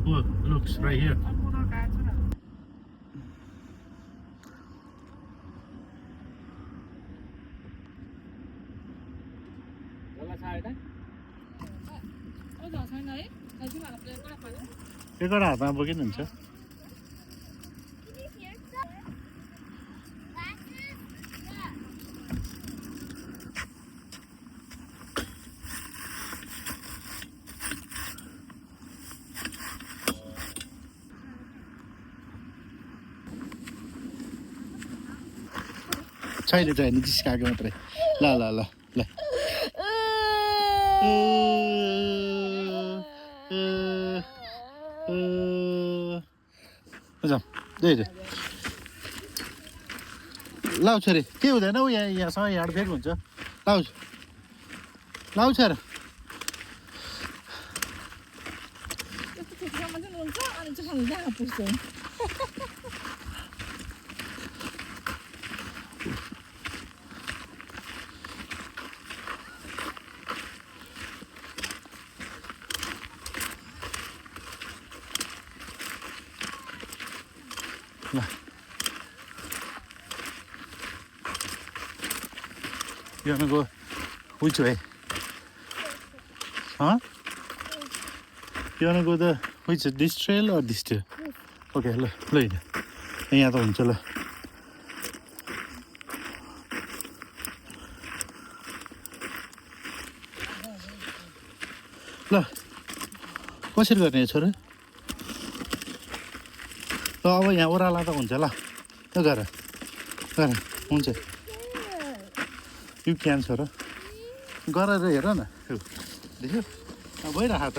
pool looks right here. एउटा हातमा बोकिनु हुन्छ छैन जिस्काएको मात्रै ल ल ल ल लाउ छोरी के हुँदैन हौ यहाँसँग हिँडफेक हुन्छ लाउ छोरा ल You wanna go which way? Huh? You wanna go this trail or this trail? Okay, ल यहाँ त हुन्छ ल ल कसरी गर्ने छोरा ल अब यहाँ ओह्राला त हुन्छ ल गर हुन्छ यु क्यान छोरा गरेर हेर न देख्यो भइरह त